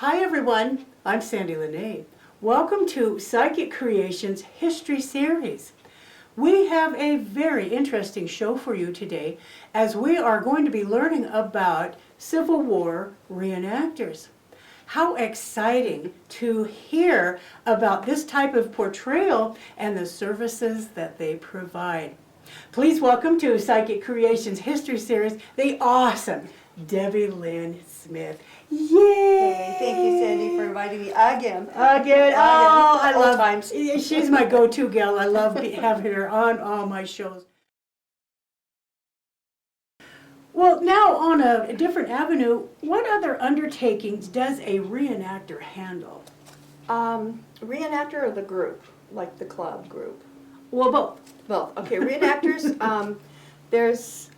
Hi everyone, I'm Sandie La Nae. Welcome to Psychic Creations History Series. We have a very interesting show for you today as we are going to be learning about Civil War reenactors. How exciting to hear about this type of portrayal and the services that they provide. Please welcome to Psychic Creations History Series the awesome DebiLynn Smith. Yay! Thank you, Sandy, for inviting me again. Again. Oh, I love times. She's my go-to gal. I love having her on all my shows. Well, now on a different avenue, what other undertakings does a reenactor handle? Reenactor or the group, like the club group? Well, both. Both. Okay, reenactors, there's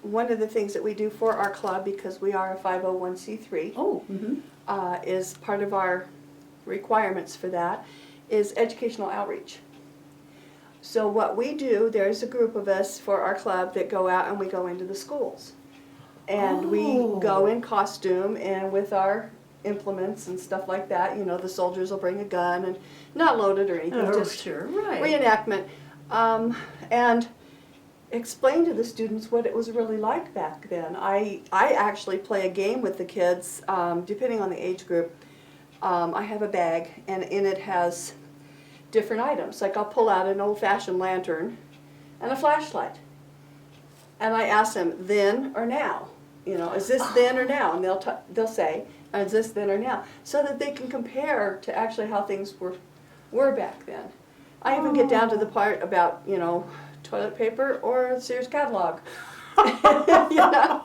one of the things that we do for our club, because we are a 501c3, is part of our requirements for that, is educational outreach. So what we do, there's a group of us for our club that go out and we go into the schools. And we go in costume and with our implements and stuff like that. You know, the soldiers will bring a gun and not loaded or anything, just reenactment. And explain to the students what it was really like back then. I actually play a game with the kids, depending on the age group. I have a bag, and in it has different items. Like I'll pull out an old-fashioned lantern and a flashlight. And I ask them, then or now? You know, is this then or now? And they'll say, is this then or now? So that they can compare to actually how things were back then. I even get down to the part about, you know, toilet paper or Sears catalog. You know?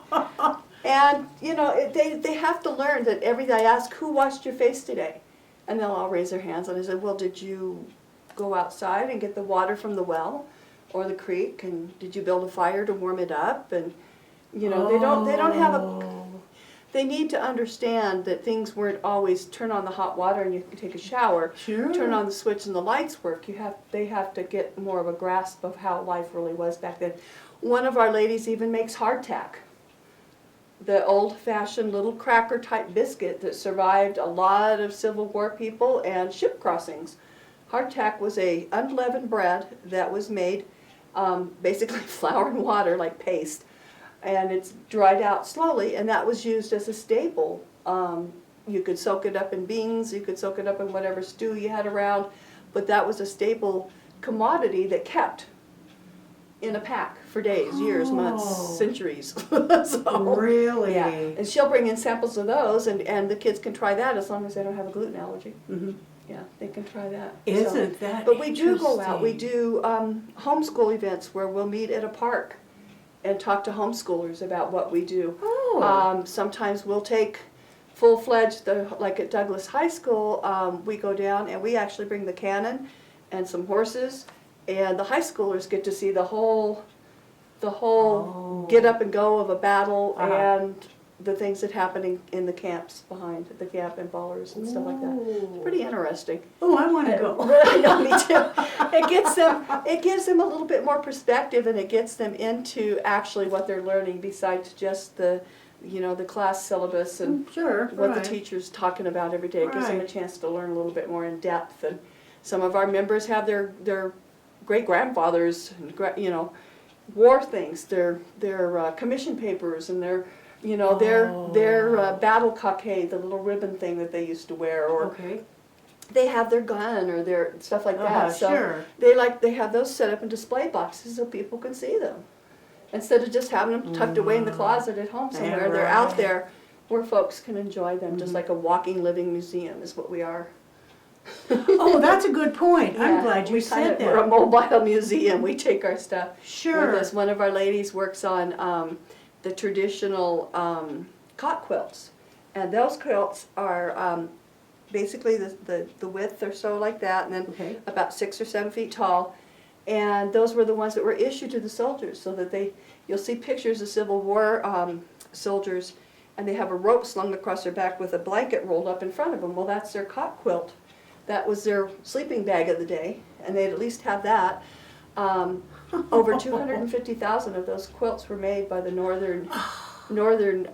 And, you know, they have to learn that every day I ask, who washed your face today? And they'll all raise their hands, and I said, well, did you go outside and get the water from the well or the creek, and did you build a fire to warm it up? And, you know, they don't have a... They need to understand that things weren't always turn on the hot water and you can take a shower. Sure. Turn on the switch and the lights work. They have to get more of a grasp of how life really was back then. One of our ladies even makes hardtack, the old-fashioned little cracker-type biscuit that survived a lot of Civil War people and ship crossings. Hardtack was a unleavened bread that was made basically flour and water, like paste. And it's dried out slowly, and that was used as a staple. You could soak it up in beans, you could soak it up in whatever stew you had around, but that was a staple commodity that kept in a pack for days, years, months, centuries. So, really? Yeah. And she'll bring in samples of those, and the kids can try that as long as they don't have a gluten allergy. Yeah, they can try that. Isn't that But we do go out. We do homeschool events where we'll meet at a park and talk to homeschoolers about what we do. Sometimes we'll take full-fledged, like at Douglas High School, we go down and we actually bring the cannon and some horses, and the high schoolers get to see the whole get up and go of a battle and the things that happen in the camps behind the camp and ballers and stuff like that. It's pretty interesting. Oh, I want to go. I know, me too. It gives them a little bit more perspective, and it gets them into actually what they're learning besides just the, you know, the class syllabus and what the teacher's talking about every day. It gives them a chance to learn a little bit more in depth. And some of our members have their great-grandfathers, you know, war things, their commission papers, and their battle cockade, the little ribbon thing that they used to wear, or they have their gun or their stuff like that. So they have those set up in display boxes so people can see them, instead of just having them tucked away in the closet at home somewhere. They're out there where folks can enjoy them, just like a walking, living museum is what we are. Oh, that's a good point. I'm glad you said that. We're a mobile museum. We take our stuff with Sure. us. One of our ladies works on the traditional cot quilts, and those quilts are basically the width or so like that, and then about 6 or 7 feet tall. And those were the ones that were issued to the soldiers, so that you'll see pictures of Civil War soldiers, and they have a rope slung across their back with a blanket rolled up in front of them. Well, that's their cot quilt. That was their sleeping bag of the day, and they'd at least have that. Over 250,000 of those quilts were made by the Northern northern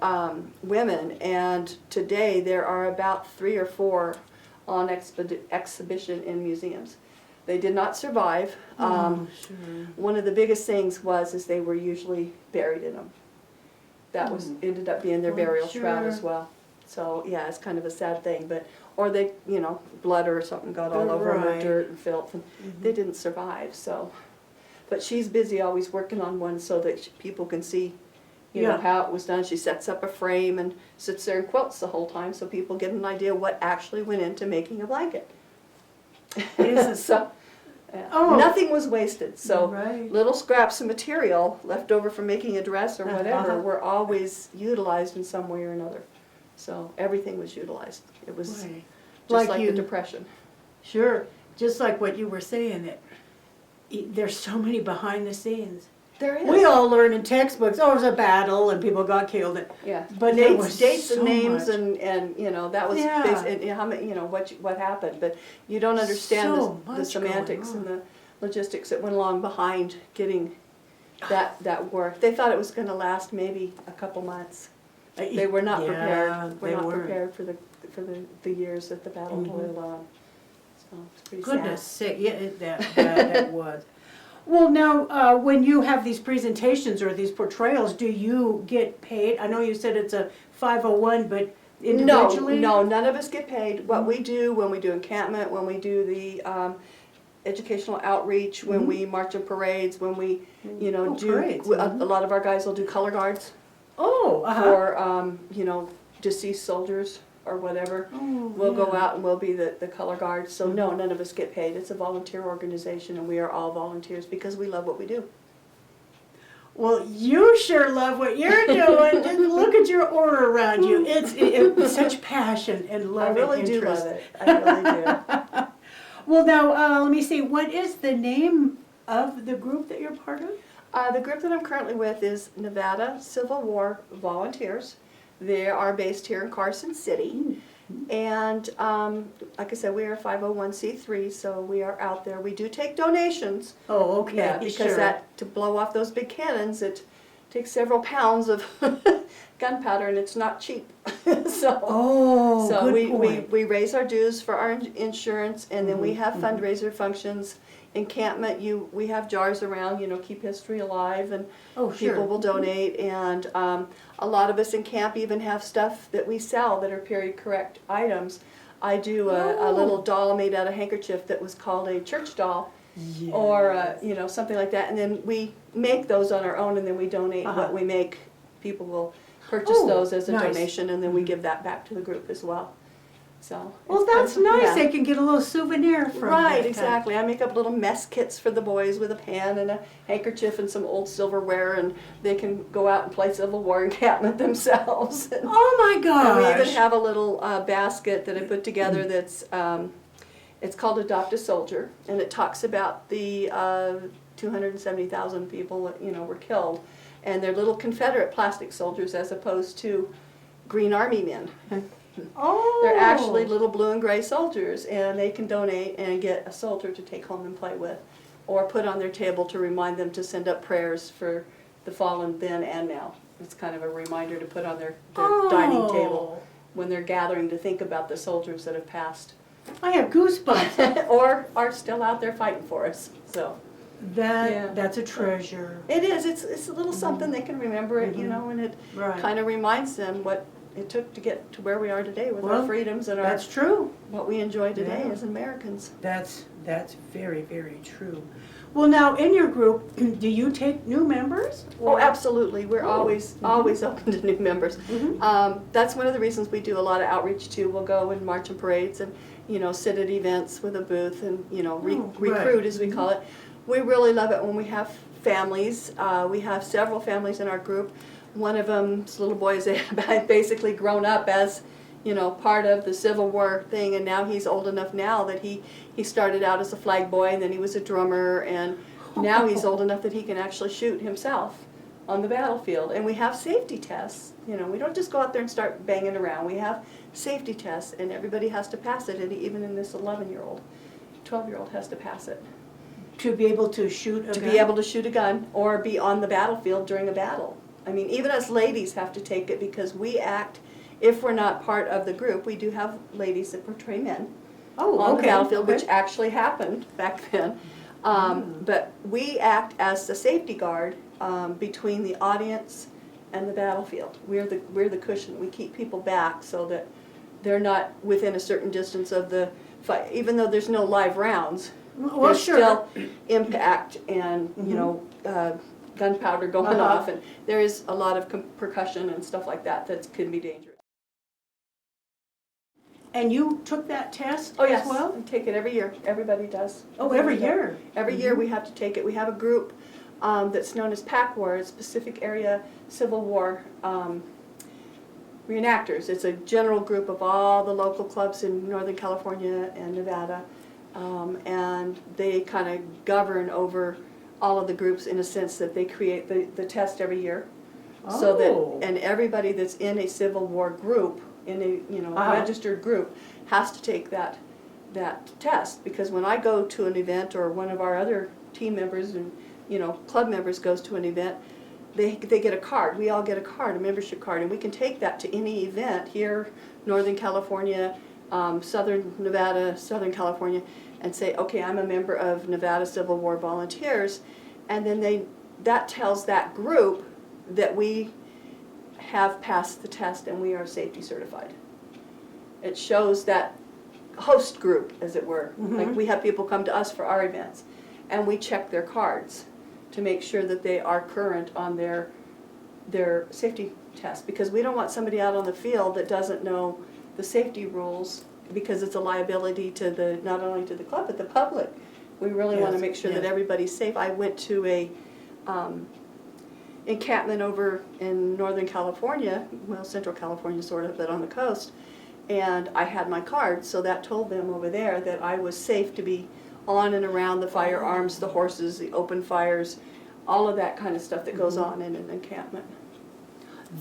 women, and today there are about 3 or 4 on exhibition in museums. They did not survive. Sure. One of the biggest things is they were usually buried in them. That was ended up being their burial shroud as well. So yeah, it's kind of a sad thing, but or they, you know, blood or something got all over them, or dirt and filth, and they didn't survive. So, but she's busy always working on one so that people can see, you know, how it was done. She sets up a frame and sits there and quilts the whole time, so people get an idea what actually went into making a blanket. So, nothing was wasted. So little scraps of material left over from making a dress or whatever were always utilized in some way or another. So everything was utilized. It was just like the Depression. Sure, just like what you were saying, that there's so many behind the scenes. There is. We all learn in textbooks, oh, it was a battle and people got killed. Yeah, but dates and names and you know, that was and how many, you know, what happened, but you don't understand the semantics and the logistics that went along behind getting that war. They thought it was going to last maybe a couple months. They were not prepared. We're not prepared for the years that the battle toiled on. So it's pretty Goodness sad. sake, yeah, that was. Well, now, when you have these presentations or these portrayals, do you get paid? I know you said it's a 501, but individually? No, none of us get paid. What we do when we do encampment, when we do the educational outreach, when we march in parades, when we, you know, a lot of our guys will do color guards. For, you know, deceased soldiers or whatever. We'll go out and we'll be the color guards. So no, none of us get paid. It's a volunteer organization, and we are all volunteers because we love what we do. Well, you sure love what you're doing. Just look at your aura around you. It's such passion and love. I really do love it. I really do. Well, now, let me see. What is the name of the group that you're part of? The group that I'm currently with is Nevada Civil War Volunteers. They are based here in Carson City. And like I said, we are a 501c3, so we are out there. We do take donations. Oh, okay. Yeah, because to blow off those big cannons, it takes several pounds of gunpowder, and it's not cheap. So we raise our dues for our insurance, and then we have fundraiser functions. Encampment, we have jars around, you know, keep history alive, and people will donate, and a lot of us in camp even have stuff that we sell that are period correct items. I do a little doll made out of handkerchief that was called a church doll, or you know, something like that, and then we make those on our own, and then we donate what we make. People will purchase those as a donation, and then we give that back to the group as well. So well, that's nice. They can get a little souvenir from Right, exactly. I make up little mess kits for the boys with a pan and a handkerchief and some old silverware, and they can go out and play Civil War encampment themselves. Oh my gosh! And we even have a little basket that I put together that's it's called Adopt a Soldier, and it talks about the 270,000 people that, you know, were killed, and they're little Confederate plastic soldiers as opposed to Green Army men. They're actually little blue and gray soldiers, and they can donate and get a soldier to take home and play with, or put on their table to remind them to send up prayers for the fallen then and now. It's kind of a reminder to put on their dining table when they're gathering to think about the soldiers that have passed. I have goosebumps. Or are still out there fighting for us. So that's a treasure. it is. It's a little something they can remember it, you know, and it kind of reminds them what it took to get to where we are today with our freedoms and what we enjoy today as Americans. That's very, very true. Well, now in your group, do you take new members? Oh, absolutely. We're always open to new members. That's one of the reasons we do a lot of outreach too. We'll go and march in parades and, you know, sit at events with a booth and, you know, recruit as we call it. We really love it when we have families. We have several families in our group. One of them's little boy is basically grown up as, you know, part of the Civil War thing, and now he's old enough now that he started out as a flag boy, and then he was a drummer, and now he's old enough that he can actually shoot himself on the battlefield. And we have safety tests. You know, we don't just go out there and start banging around. We have safety tests, and everybody has to pass it, and even in this 11-year-old, 12-year-old has to pass it. To be able to shoot a gun? To be able to shoot a gun or be on the battlefield during a battle. I mean, even us ladies have to take it because we act, if we're not part of the group, we do have ladies that portray men on the battlefield, which actually happened back then. But we act as the safety guard between the audience and the battlefield. We're the cushion. We keep people back so that they're not within a certain distance of the fight. Even though there's no live rounds, there's still impact and you know gunpowder going off, and there is a lot of percussion and stuff like that that can be dangerous. And you took that test yes, as well? I take it every year. Everybody does. Oh, every year? Every year we have to take it. We have a group that's known as PAC War. It's Pacific Area Civil War Reenactors. It's a general group of all the local clubs in Northern California and Nevada, and they kind of govern over all of the groups in a sense that they create the test every year. So that, and everybody that's in a Civil War group, in a registered group, has to take that test, because when I go to an event, or one of our other team members and club members goes to an event, they get a card. We all get a card, a membership card, and we can take that to any event here, Northern California, Southern Nevada, Southern California, and say, okay, I'm a member of Nevada Civil War Volunteers, and then that tells that group that we have passed the test and we are safety certified. It shows that host group, as it were. Like, we have people come to us for our events, and we check their cards to make sure that they are current on their safety test, because we don't want somebody out on the field that doesn't know the safety rules, because it's a liability to not only to the club but the public. We really want to make sure that everybody's safe. I went to a encampment over in Northern California, well, Central California sort of, but on the coast, and I had my card, so that told them over there that I was safe to be on and around the firearms, the horses, the open fires, all of that kind of stuff that goes on in an encampment.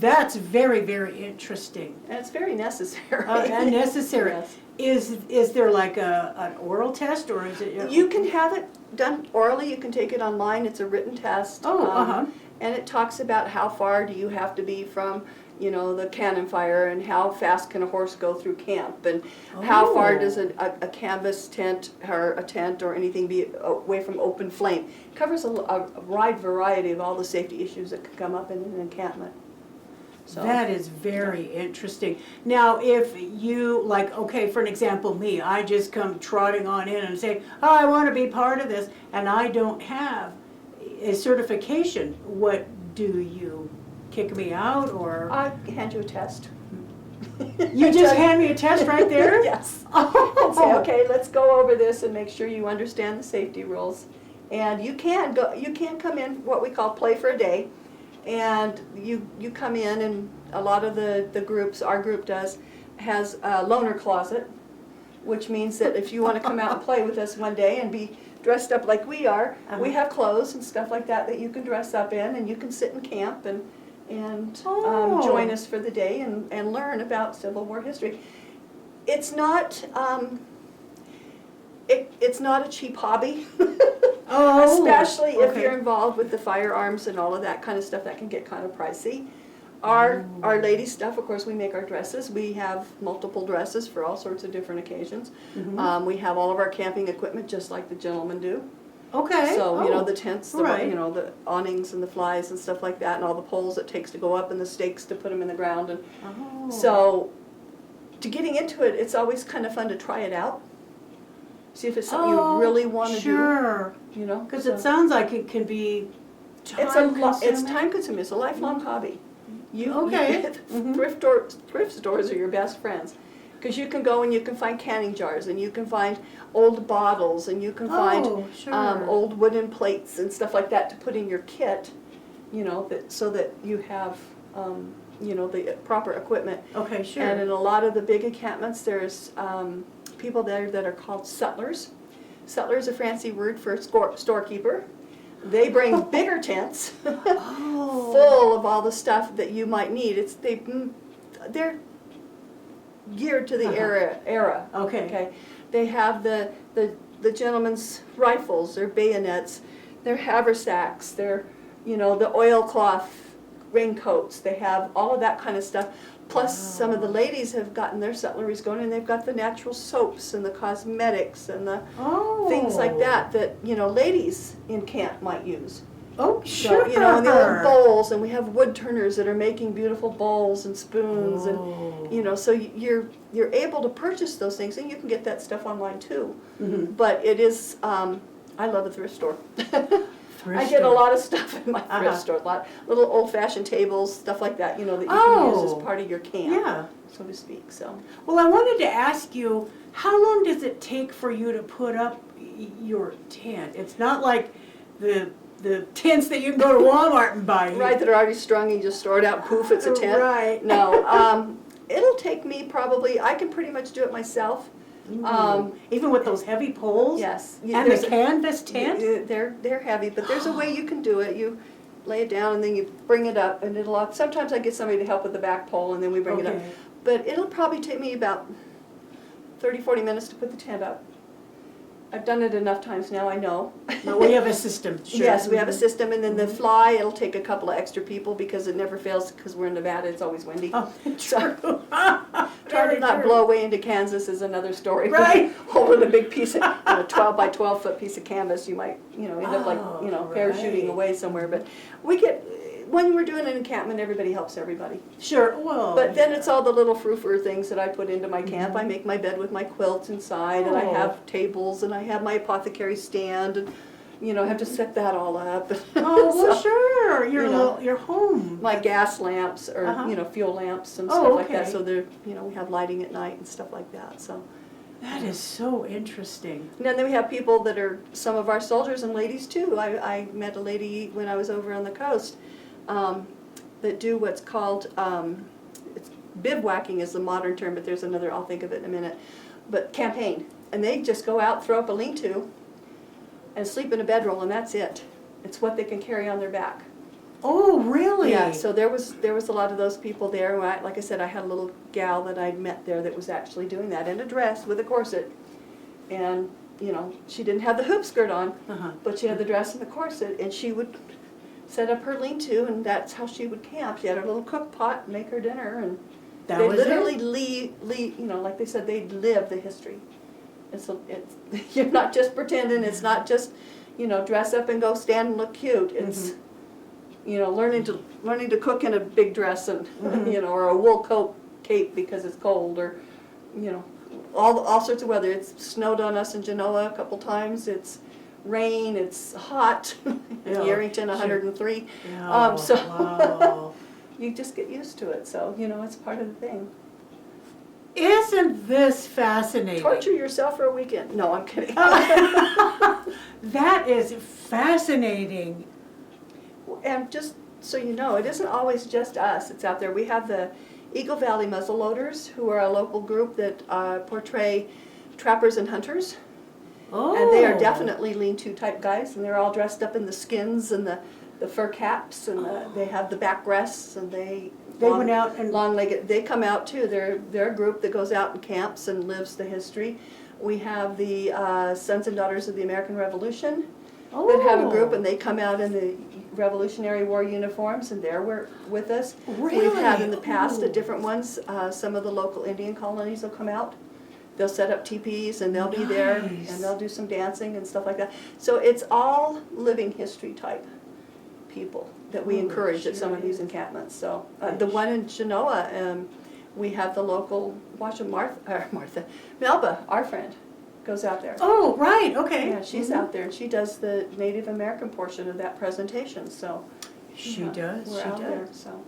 That's very, very interesting. And it's very necessary. And necessary. Yes. Is there like an oral test, or is it? You can have it done orally. You can take it online. It's a written test. And it talks about how far do you have to be from, the cannon fire, and how fast can a horse go through camp, and how far does a canvas tent or a tent or anything be away from open flame. It covers a wide variety of all the safety issues that could come up in an encampment. So, that is very interesting. Now, if you, like, okay, for an example, me, I just come trotting on in and say, oh, I want to be part of this, and I don't have a certification, what do you kick me out, or? I hand you a test. You just hand me a test right there? Yes. And say, okay, let's go over this and make sure you understand the safety rules. And you can come in what we call play for a day. And you come in, and a lot of the groups, our group has a loaner closet, which means that if you want to come out and play with us one day and be dressed up like we are, we have clothes and stuff like that you can dress up in, and you can sit in camp and join us for the day and learn about Civil War history. It's not it's not a cheap hobby. Especially if you're involved with the firearms and all of that kind of stuff. That can get kind of pricey. Our ladies' stuff, of course, we make our dresses. We have multiple dresses for all sorts of different occasions. We have all of our camping equipment just like the gentlemen do. Okay. So, the tents, the awnings and the flies and stuff like that, and all the poles it takes to go up, and the stakes to put them in the ground. And so, to getting into it, it's always kind of fun to try it out. See if it's something you really want to do. Sure. Because it sounds like it can be It's time consuming. It's a lifelong hobby. Thrift stores are your best friends, because you can go and you can find canning jars, and you can find old bottles, and you can find old wooden plates and stuff like that to put in your kit, so that you have the proper equipment. Okay, sure. And in a lot of the big encampments, there's people there that are called sutlers. Sutler is a fancy word for storekeeper. They bring bigger tents full of all the stuff that you might need. They're geared to the era. Okay. They have the gentlemen's rifles, their bayonets, their haversacks, their the oilcloth raincoats, they have all of that kind of stuff. Plus, some of the ladies have gotten their cutleries going, and they've got the natural soaps and the cosmetics and the things like that you know, ladies in camp might use. Oh, So, sure. you know, and the old bowls, and we have wood turners that are making beautiful bowls and spoons, and you know, so you're able to purchase those things, and you can get that stuff online too. But it is, I love a thrift store. I get a lot of stuff in my thrift store, a lot little old-fashioned tables, stuff like that, you know, that you can use as part of your camp, so to speak. So. Well, I wanted to ask you, how long does it take for you to put up your tent? It's not like the tents that you can go to Walmart and buy. Right, that are already strung, you just throw it out, poof, it's a tent. Right. No, it'll take me probably, I can pretty much do it myself. Even with those heavy poles? Yes. And the canvas tent? They're heavy, but there's a way you can do it. You lay it down and then you bring it up, and it'll, sometimes I get somebody to help with the back pole and then we bring it up. But it'll probably take me about 30-40 minutes to put the tent up. I've done it enough times now, I know. But we have a system, sure. Yes, we have a system, and then the fly, it'll take a couple of extra people because it never fails, because we're in Nevada, it's always windy. Oh, true. Trying to not blow away into Kansas is another story. Right. Holding a big piece of, 12 by 12 foot piece of canvas, you might, end up like, parachuting away somewhere. But we get, when we're doing an encampment, everybody helps everybody. Sure, well. But then it's all the little frou-frou things that I put into my camp. I make my bed with my quilts inside, and I have tables, and I have my apothecary stand, and I have to set that all up. Oh, well, sure, your home. My gas lamps, or fuel lamps and stuff like that. So they're, we have lighting at night and stuff like that. So that is so interesting. and then we have people that are some of our soldiers and ladies too. I met a lady when I was over on the coast that do what's called it's bivouacking is the modern term, but there's another. I'll think of it in a minute. But campaign, and they just go out, throw up a lean-to, and sleep in a bedroll, and that's it. It's what they can carry on their back. Oh, really? Yeah, so there was a lot of those people there. Like I said, I had a little gal that I'd met there that was actually doing that in a dress with a corset. And, she didn't have the hoop skirt on, but she had the dress and the corset, and she would set up her lean-to, and that's how she would camp. She had her little cook pot and make her dinner, and they literally like they said, they'd live the history. It's you're not just pretending. It's not just dress up and go stand and look cute. It's learning to cook in a big dress and or a wool coat cape because it's cold, or all sorts of weather. It's snowed on us in Genoa a couple times. It's rain. It's hot. In Yerington, 103. Yeah, so wow. you just get used to it. So it's part of the thing. Isn't this fascinating? Torture yourself for a weekend. No, I'm kidding. That is fascinating. And just so you know, it isn't always just us that's out there. We have the Eagle Valley Muzzleloaders, who are a local group that portray trappers and hunters. Oh. And they are definitely lean-to type guys, and they're all dressed up in the skins and the fur caps, and they have the back rests, and they went out and long-legged. They come out too. They're a group that goes out and camps and lives the history. We have the Sons and Daughters of the American Revolution that have a group, and they come out in the Revolutionary War uniforms, and they're with us. Really? We've had in the past at different ones. Some of the local Indian colonies will come out. They'll set up teepees, and they'll be there, and they'll do some dancing and stuff like that. So it's all living history type people that we encourage at some of these encampments. So the one in Genoa, we have the local, Melba, our friend, goes out there. Oh, right, okay. Yeah, she's out there, and she does the Native American portion of that presentation. So she does. We're she out does. there. So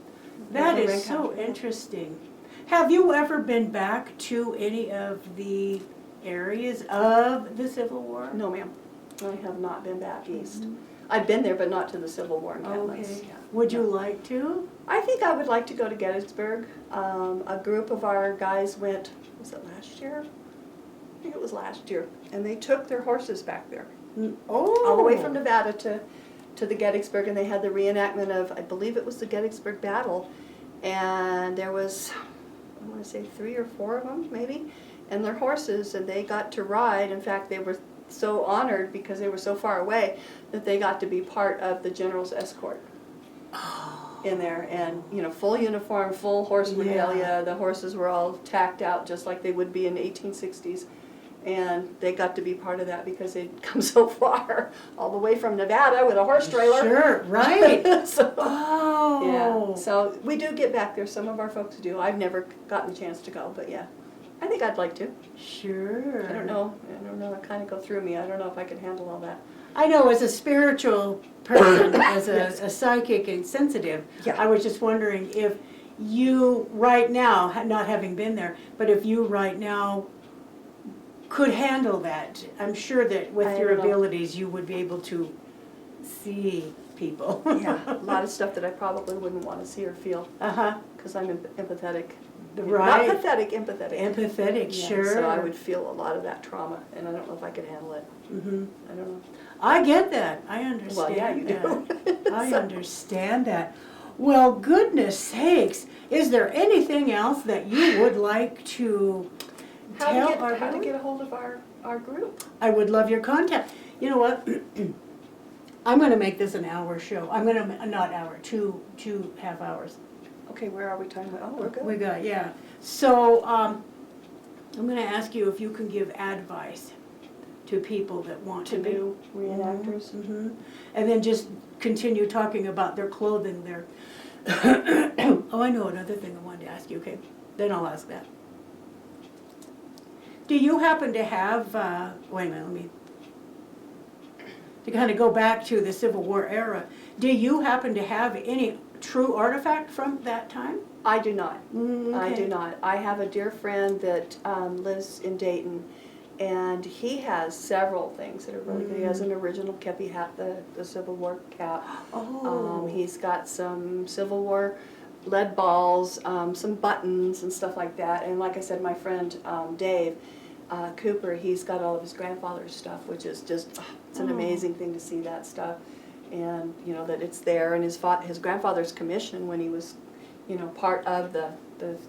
that is so interesting. Have you ever been back to any of the areas of the Civil War? No, ma'am. I have not been back east. I've been there, but not to the Civil War encampments. Okay. Yeah. Would you like to? I think I would like to go to Gettysburg. A group of our guys went, was it last year? I think it was last year. And they took their horses back there. Oh. All the way from Nevada to the Gettysburg, and they had the reenactment of, I believe it was the Gettysburg Battle. And there was, I want to say 3 or 4 of them, maybe, and their horses, and they got to ride. In fact, they were so honored because they were so far away that they got to be part of the general's escort. Oh. in there, and full uniform, full horse regalia. The horses were all tacked out just like they would be in the 1860s, and they got to be part of that because they'd come so far, all the way from Nevada with a horse trailer. Sure, right. So, Oh. yeah, so we do get back there. Some of our folks do. I've never gotten a chance to go, but yeah, I think I'd like to. Sure. I don't know. It kind of go through me. I don't know if I could handle all that. I know as a spiritual person, as Yes. a psychic and sensitive, Yeah. I was just wondering if you right now, not having been there, but if you right now could handle that. I'm sure that with I your don't know. abilities you would be able to see people. Yeah, a lot of stuff that I probably wouldn't want to see or feel Uh-huh. because I'm empathetic. Right. Not pathetic, empathetic. Empathetic, Yeah, sure. So I would feel a lot of that trauma, and I don't know if I could handle it. Mm-hmm. I don't know. I get that. I understand. Well, yeah, you do. that. I So- understand that. Well, goodness sakes, is there anything else that you would like to tell our How to viewers? get a hold of our group? I would love your contact. You know what? I'm going to make this an hour show. I'm going to, not hour, two half hours. Okay, where are we talking about? Oh, we're good. We got, yeah. So I'm going to ask you if you can give advice to people that want to To be new reenactors. Mhm. And then just continue talking about their clothing, their, oh, I know another thing I wanted to ask you, okay, then I'll ask that. Do you happen to have, wait a minute, let me, to kind of go back to the Civil War era, do you happen to have any true artifact from that time? I do not. I Okay. do not. I have a dear friend that lives in Dayton, and he has several things that are really good. He has an original kepi hat, the Civil War cap. Oh. He's got some Civil War lead balls, some buttons and stuff like that. And like I said, my friend Dave Cooper, he's got all of his grandfather's stuff, which is just, it's an amazing thing to see that stuff. And, that it's there. And his grandfather's commission when he was, part of the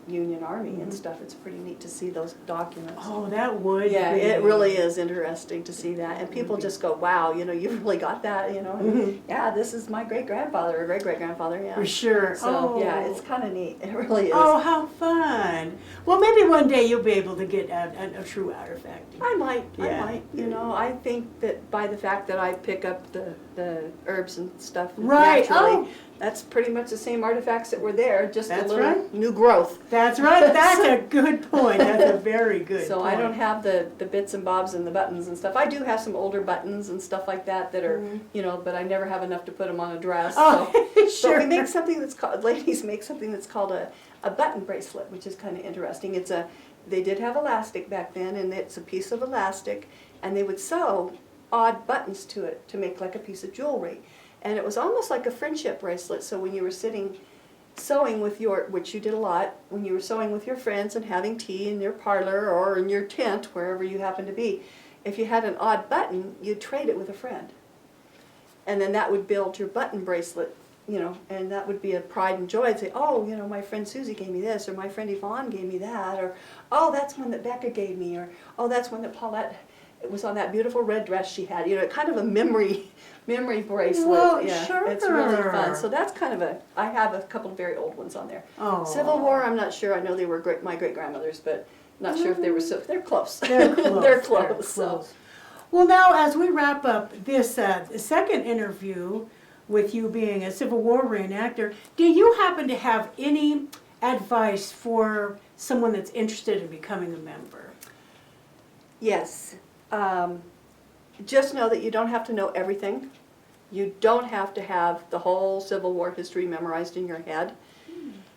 Union Army and stuff. It's pretty neat to see those documents. Oh, that would Yeah, be. it really is interesting to see that, and people just go, "Wow, you've really got that." And, yeah, this is my great grandfather or great great grandfather. Yeah, For sure. So yeah, it's kind of neat. It really is. Oh, how fun. Well, maybe one day you'll be able to get a true artifact. I might. Yeah. I think that by the fact that I pick up the herbs and stuff Right. naturally, Oh. that's pretty much the same artifacts that were there, just That's a little right. new growth. That's right. That's a good point. That's a very good So point. I don't have the bits and bobs and the buttons and stuff. I do have some older buttons and stuff like that are, but I never have enough to put them on a dress. Oh, So sure. we make something that's called, ladies make something that's called a button bracelet, which is kind of interesting. They did have elastic back then, and it's a piece of elastic, and they would sew odd buttons to it to make like a piece of jewelry. And it was almost like a friendship bracelet, so when you were sewing with which you did a lot, when you were sewing with your friends and having tea in your parlor or in your tent, wherever you happen to be, if you had an odd button, you'd trade it with a friend. And then that would build your button bracelet, and that would be a pride and joy. I'd say, oh, my friend Susie gave me this, or my friend Yvonne gave me that, or, oh, that's one that Becca gave me, or, oh, that's one that Paulette, it was on that beautiful red dress she had, kind of a memory bracelet. Well, yeah, sure. It's really fun. So that's kind of I have a couple of very old ones on there. Oh. Civil War, I'm not sure. I know they were my great-grandmothers, but not sure if they were they're close. They're close. They're close. So. Well, now as we wrap up this second interview with you being a Civil War reenactor, do you happen to have any advice for someone that's interested in becoming a member? Yes. Just know that you don't have to know everything. You don't have to have the whole Civil War history memorized in your head.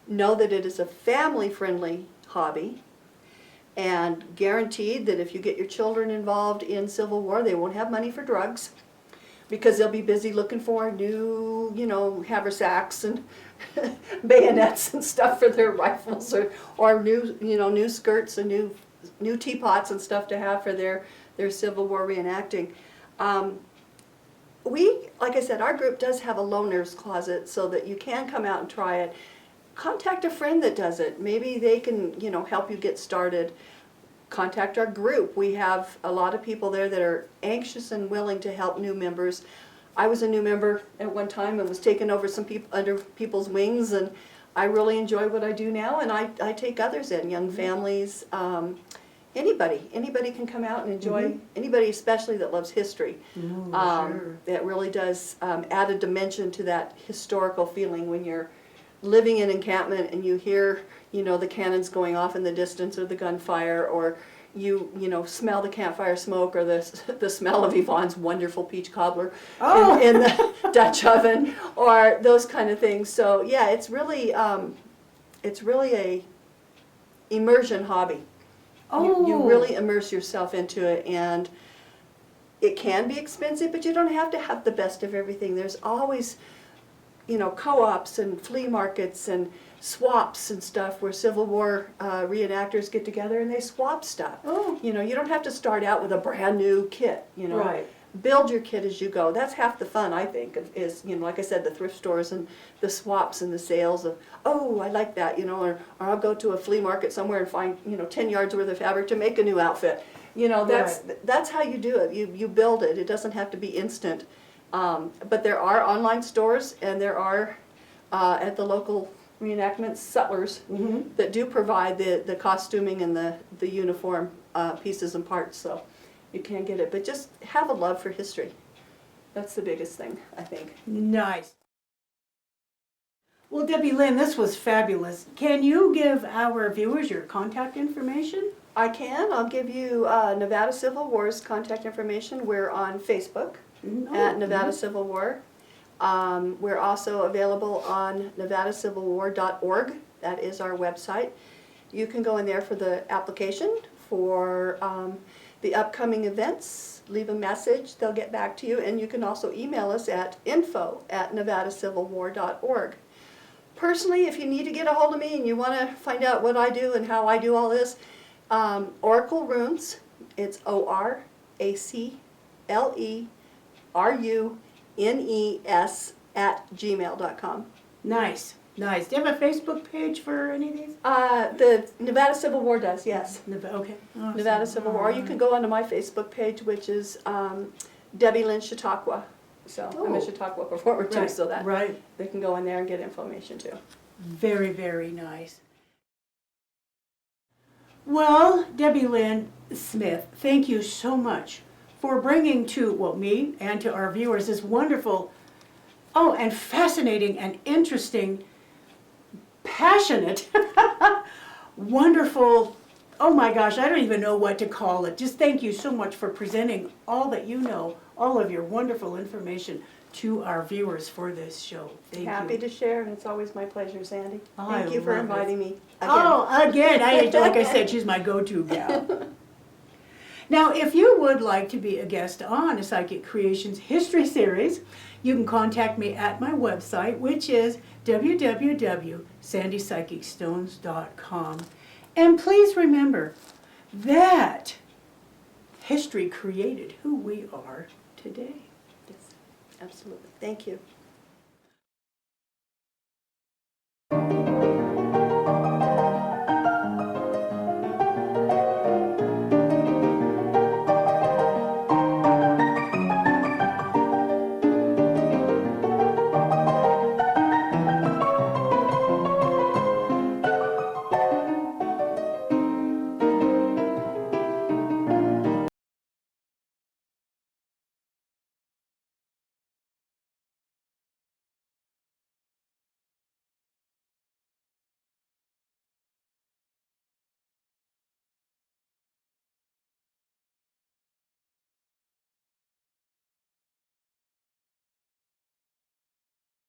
Know that it is a family-friendly hobby, and guaranteed that if you get your children involved in Civil War, they won't have money for drugs, because they'll be busy looking for new, haversacks and bayonets and stuff for their rifles, or new skirts and new teapots and stuff to have for their Civil War reenacting. Like I said, our group does have a loaner's closet so that you can come out and try it. Contact a friend that does it. Maybe they can, help you get started. Contact our group. We have a lot of people there that are anxious and willing to help new members. I was a new member at one time and was taking over some people under people's wings, and I really enjoy what I do now, and I take others in, young families, anybody can come out and enjoy, anybody especially that loves history. Sure. It really does add a dimension to that historical feeling when you're living in encampment and you hear, you know, the cannons going off in the distance or the gunfire, or you know, smell the campfire smoke, or the smell of Yvonne's wonderful peach cobbler in the Dutch oven, or those kind of things. So yeah, it's really a immersion hobby. You really immerse yourself into it, and it can be expensive, but you don't have to have the best of everything. There's always, you know, co-ops and flea markets and swaps and stuff where Civil War reenactors get together and they swap stuff. You know, you don't have to start out with a brand new kit, you know. Right. Build your kit as you go. That's half the fun, I think, is, you know, like I said, the thrift stores and the swaps and the sales of, oh, I like that, you know, or I'll go to a flea market somewhere and find, you know, 10 yards worth of fabric to make a new outfit. You know, that's how you do it. You build it. It doesn't have to be instant. But there are online stores, and there are at the local reenactment sutlers that do provide the costuming and the uniform pieces and parts. So you can get it, but just have a love for history. That's the biggest thing, I think. Nice. Well, DebiLynn, this was fabulous. Can you give our viewers your contact information? I can. I'll give you Nevada Civil War's contact information. We're on Facebook at Nevada Civil War. We're also available on nevadacivilwar.org. That is our website. You can go in there for the application for the upcoming events. Leave a message, they'll get back to you, and you can also email us at info@nevadacivilwar.org. Personally, if you need to get a hold of me and you want to find out what I do and how I do all this, Oracle Runes, it's ORACLERUNES @gmail.com. Nice, nice. Do you have a Facebook page for any of these? The Nevada Civil War does, yes. Okay. Awesome. Nevada Civil War. You can go onto my Facebook page, which is DebiLynn Chautauqua. So I'm a Chautauqua performer too, so that they can go in there and get information too. Very, very nice. Well, DebiLynn Smith, thank you so much for bringing to, well, me and to our viewers this wonderful, and fascinating and interesting, passionate, wonderful, oh my gosh, I don't even know what to call it. Just thank you so much for presenting all that you know, all of your wonderful information to our viewers for this show. Thank you. Happy to share, and it's always my pleasure, Sandy. I Thank you for love inviting me again. Again, like I said, she's my go-to gal. Now, if you would like to be a guest on a Psychic Creations History Series, you can contact me at my website, which is www.sandypsychicstones.com. And please remember that history created who we are today. Yes, absolutely. Thank you.